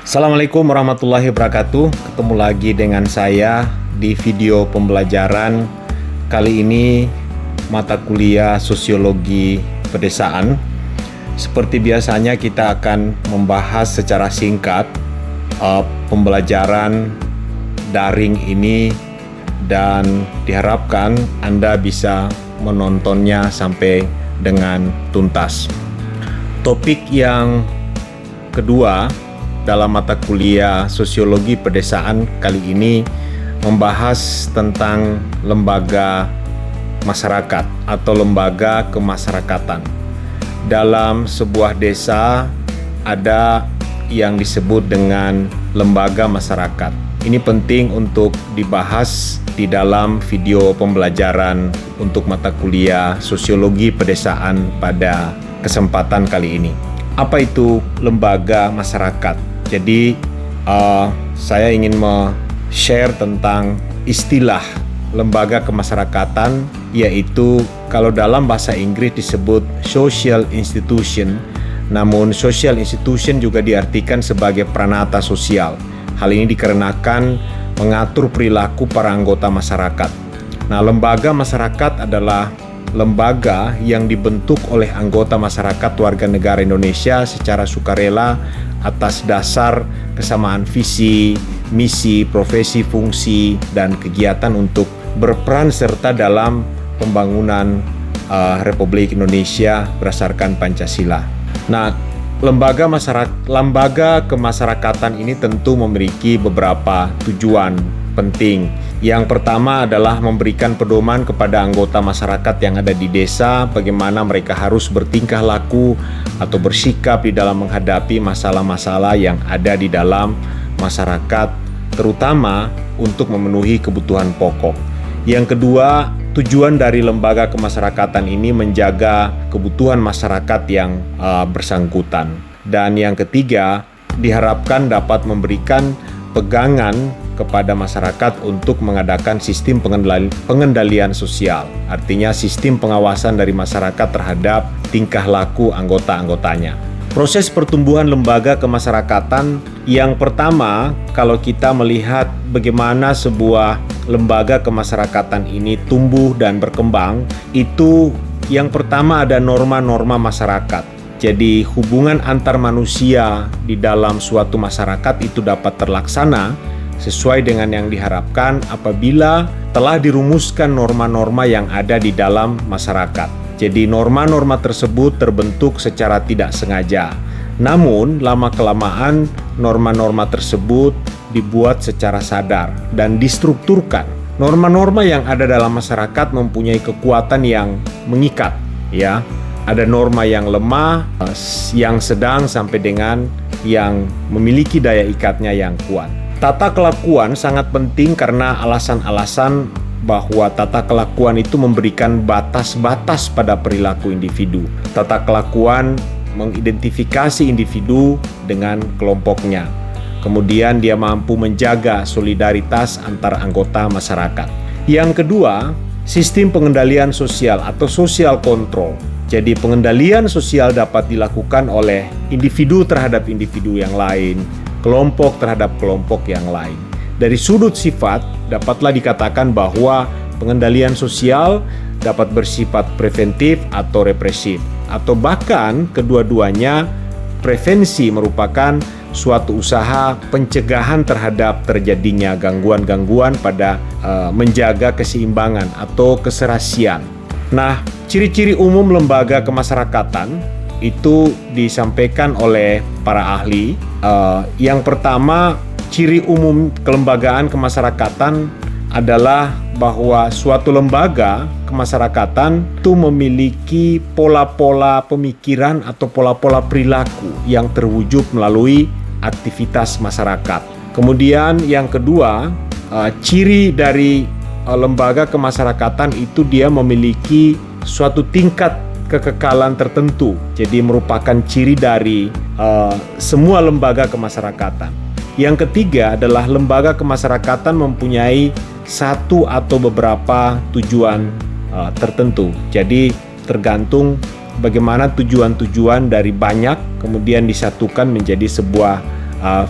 Assalamualaikum warahmatullahi wabarakatuh. Ketemu lagi dengan saya di video pembelajaran. Kali ini mata kuliah Sosiologi Pedesaan. Seperti biasanya kita akan membahas secara singkat pembelajaran daring ini, dan diharapkan Anda bisa menontonnya sampai dengan tuntas. Topik yang kedua dalam mata kuliah Sosiologi Pedesaan kali ini membahas tentang lembaga masyarakat atau lembaga kemasyarakatan. Dalam sebuah desa ada yang disebut dengan lembaga masyarakat. Ini penting untuk dibahas di dalam video pembelajaran untuk mata kuliah Sosiologi Pedesaan pada kesempatan kali ini. Apa itu lembaga masyarakat? Jadi saya ingin share tentang istilah lembaga kemasyarakatan, yaitu kalau dalam bahasa Inggris disebut social institution, namun social institution juga diartikan sebagai pranata sosial. Hal ini dikarenakan mengatur perilaku para anggota masyarakat. Nah, lembaga masyarakat adalah lembaga yang dibentuk oleh anggota masyarakat warga negara Indonesia secara sukarela atas dasar kesamaan visi, misi, profesi, fungsi, dan kegiatan untuk berperan serta dalam pembangunan Republik Indonesia berdasarkan Pancasila. Nah, lembaga kemasyarakatan ini tentu memiliki beberapa tujuan penting. Yang pertama adalah memberikan pedoman kepada anggota masyarakat yang ada di desa, bagaimana mereka harus bertingkah laku atau bersikap di dalam menghadapi masalah-masalah yang ada di dalam masyarakat, terutama untuk memenuhi kebutuhan pokok. Yang kedua, tujuan dari lembaga kemasyarakatan ini menjaga kebutuhan masyarakat yang bersangkutan. Dan yang ketiga, diharapkan dapat memberikan pegangan kepada masyarakat untuk mengadakan sistem pengendalian sosial. Artinya sistem pengawasan dari masyarakat terhadap tingkah laku anggota-anggotanya. Proses pertumbuhan lembaga kemasyarakatan yang pertama, kalau kita melihat bagaimana sebuah lembaga kemasyarakatan ini tumbuh dan berkembang, itu yang pertama ada norma-norma masyarakat. Jadi hubungan antar manusia di dalam suatu masyarakat itu dapat terlaksana sesuai dengan yang diharapkan apabila telah dirumuskan norma-norma yang ada di dalam masyarakat. Jadi norma-norma tersebut terbentuk secara tidak sengaja. Namun lama-kelamaan norma-norma tersebut dibuat secara sadar dan distrukturkan. Norma-norma yang ada dalam masyarakat mempunyai kekuatan yang mengikat, ya. Ada norma yang lemah, yang sedang, sampai dengan yang memiliki daya ikatnya yang kuat. Tata kelakuan sangat penting karena alasan-alasan bahwa tata kelakuan itu memberikan batas-batas pada perilaku individu. Tata kelakuan mengidentifikasi individu dengan kelompoknya. Kemudian dia mampu menjaga solidaritas antar anggota masyarakat. Yang kedua, sistem pengendalian sosial atau social control. Jadi pengendalian sosial dapat dilakukan oleh individu terhadap individu yang lain, kelompok terhadap kelompok yang lain. Dari sudut sifat, dapatlah dikatakan bahwa pengendalian sosial dapat bersifat preventif atau represif, atau bahkan kedua-duanya. Prevensi merupakan suatu usaha pencegahan terhadap terjadinya gangguan-gangguan pada menjaga keseimbangan atau keserasian. Nah, ciri-ciri umum lembaga kemasyarakatan itu disampaikan oleh para ahli. Yang pertama, ciri umum kelembagaan kemasyarakatan adalah bahwa suatu lembaga kemasyarakatan itu memiliki pola-pola pemikiran atau pola-pola perilaku yang terwujud melalui aktivitas masyarakat. Kemudian yang kedua, ciri dari lembaga kemasyarakatan itu dia memiliki suatu tingkat kekekalan tertentu. Jadi merupakan ciri dari semua lembaga kemasyarakatan. Yang ketiga adalah lembaga kemasyarakatan mempunyai satu atau beberapa tujuan tertentu. Jadi tergantung bagaimana tujuan-tujuan dari banyak kemudian disatukan menjadi sebuah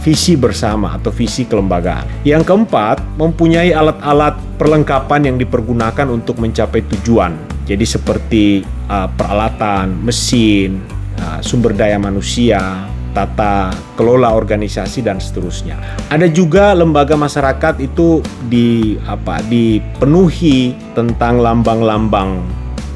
visi bersama atau visi kelembagaan. Yang keempat, mempunyai alat-alat perlengkapan yang dipergunakan untuk mencapai tujuan. Jadi seperti peralatan, mesin, sumber daya manusia, tata kelola organisasi dan seterusnya. Ada juga lembaga masyarakat itu dipenuhi tentang lambang-lambang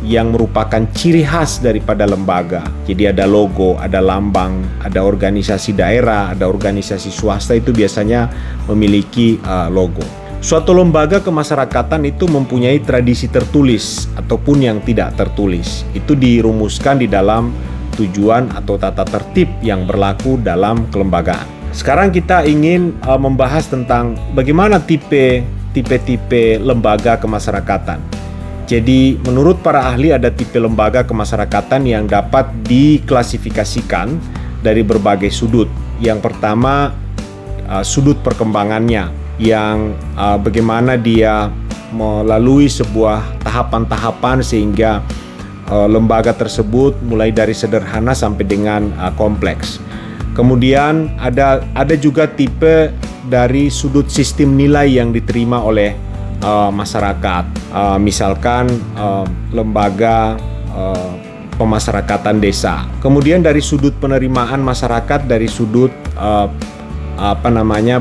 yang merupakan ciri khas daripada lembaga. Jadi ada logo, ada lambang, ada organisasi daerah, ada organisasi swasta itu biasanya memiliki logo. Suatu lembaga kemasyarakatan itu mempunyai tradisi tertulis ataupun yang tidak tertulis. Itu dirumuskan di dalam tujuan atau tata tertib yang berlaku dalam kelembagaan. Sekarang kita ingin membahas tentang bagaimana tipe-tipe lembaga kemasyarakatan. Jadi menurut para ahli ada tipe lembaga kemasyarakatan yang dapat diklasifikasikan dari berbagai sudut. Yang pertama, sudut perkembangannya, yang bagaimana dia melalui sebuah tahapan-tahapan sehingga lembaga tersebut mulai dari sederhana sampai dengan kompleks. Kemudian ada juga tipe dari sudut sistem nilai yang diterima oleh masyarakat. Misalkan lembaga pemasyarakatan desa. Kemudian dari sudut penerimaan masyarakat, dari sudut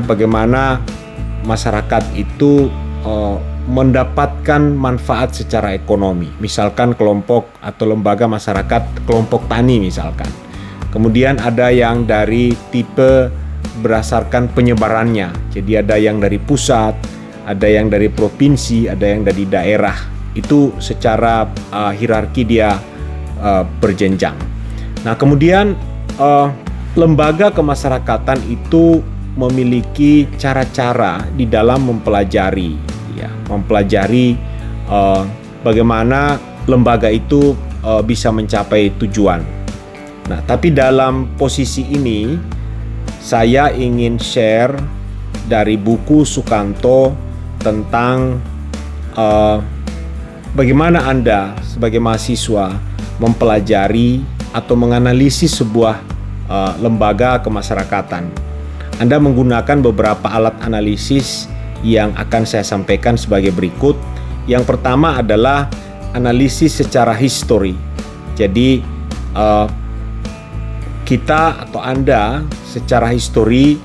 bagaimana masyarakat itu mendapatkan manfaat secara ekonomi. Misalkan kelompok atau lembaga masyarakat kelompok tani misalkan. Kemudian ada yang dari tipe berdasarkan penyebarannya. Jadi ada yang dari pusat, ada yang dari provinsi, ada yang dari daerah. Itu secara hierarki dia berjenjang. Nah, kemudian lembaga kemasyarakatan itu memiliki cara-cara di dalam mempelajari bagaimana lembaga itu bisa mencapai tujuan. Nah, tapi dalam posisi ini saya ingin share dari buku Sukanto tentang bagaimana Anda sebagai mahasiswa mempelajari atau menganalisis sebuah lembaga kemasyarakatan. Anda menggunakan beberapa alat analisis yang akan saya sampaikan sebagai berikut. Yang pertama adalah analisis secara histori. Jadi kita atau Anda secara histori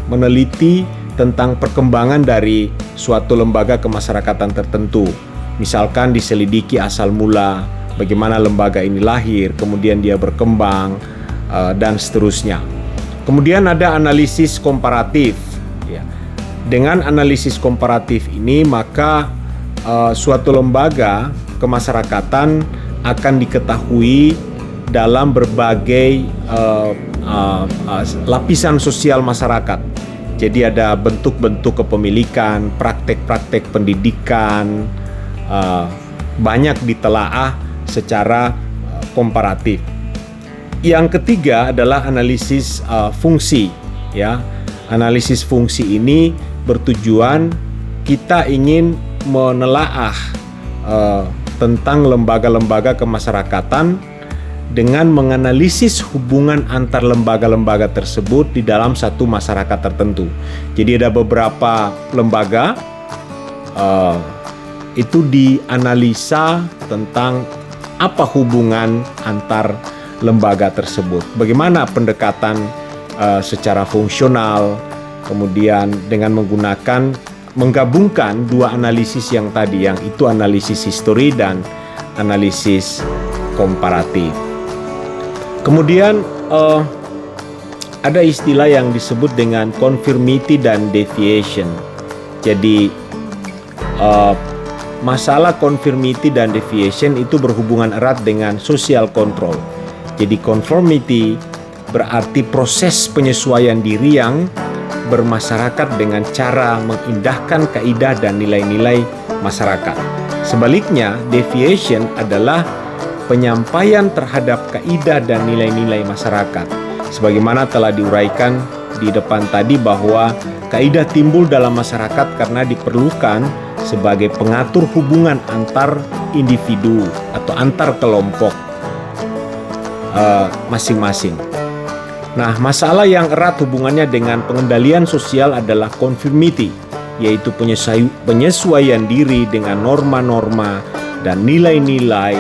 meneliti tentang perkembangan dari suatu lembaga kemasyarakatan tertentu. Misalkan diselidiki asal mula, bagaimana lembaga ini lahir, kemudian dia berkembang, dan seterusnya. Kemudian ada analisis komparatif. Dengan analisis komparatif ini maka suatu lembaga kemasyarakatan akan diketahui dalam berbagai lapisan sosial masyarakat. Jadi ada bentuk-bentuk kepemilikan, praktek-praktek pendidikan, banyak ditelaah secara komparatif. Yang ketiga adalah analisis fungsi. Analisis fungsi ini bertujuan kita ingin menelaah tentang lembaga-lembaga kemasyarakatan dengan menganalisis hubungan antar lembaga-lembaga tersebut di dalam satu masyarakat tertentu. Jadi ada beberapa lembaga itu dianalisa tentang apa hubungan antar lembaga tersebut. Bagaimana pendekatan secara fungsional, kemudian dengan menggabungkan dua analisis yang tadi, yang itu analisis histori dan analisis komparatif. Kemudian ada istilah yang disebut dengan conformity dan deviation. Jadi masalah conformity dan deviation itu berhubungan erat dengan social control. Jadi conformity berarti proses penyesuaian diri yang bermasyarakat dengan cara mengindahkan kaidah dan nilai-nilai masyarakat. Sebaliknya, deviation adalah penyampaian terhadap kaidah dan nilai-nilai masyarakat. Sebagaimana telah diuraikan di depan tadi bahwa kaidah timbul dalam masyarakat karena diperlukan sebagai pengatur hubungan antar individu atau antar kelompok masing-masing. Nah, masalah yang erat hubungannya dengan pengendalian sosial adalah conformity, yaitu penyesuaian diri dengan norma-norma dan nilai-nilai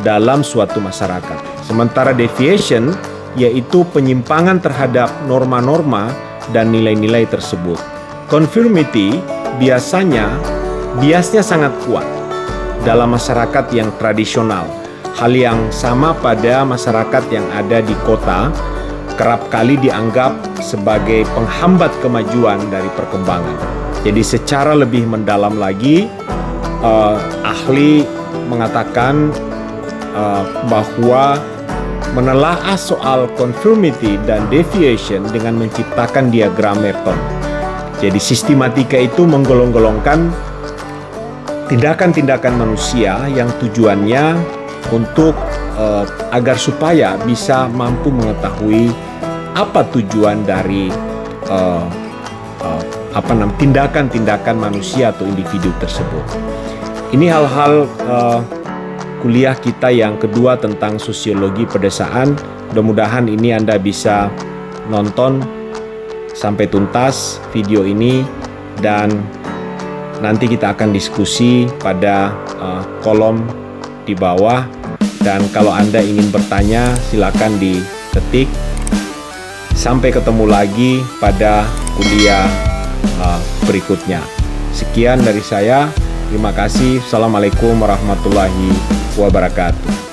dalam suatu masyarakat. Sementara deviation yaitu penyimpangan terhadap norma-norma dan nilai-nilai tersebut. Conformity biasnya sangat kuat dalam masyarakat yang tradisional. Hal yang sama pada masyarakat yang ada di kota kerap kali dianggap sebagai penghambat kemajuan dari perkembangan. Jadi secara lebih mendalam lagi, ahli mengatakan bahwa menelaah soal conformity dan deviation dengan menciptakan diagram Merton. Jadi sistematika itu menggolong-golongkan tindakan-tindakan manusia yang tujuannya untuk agar supaya bisa mampu mengetahui apa tujuan dari tindakan-tindakan manusia atau individu tersebut. Ini hal-hal kuliah kita yang kedua tentang sosiologi pedesaan. Mudah-mudahan ini Anda bisa nonton sampai tuntas video ini, dan nanti kita akan diskusi pada kolom di bawah. Dan kalau Anda ingin bertanya, silakan diketik. Sampai ketemu lagi pada kuliah berikutnya. Sekian dari saya. Terima kasih. Assalamualaikum warahmatullahi wabarakatuh.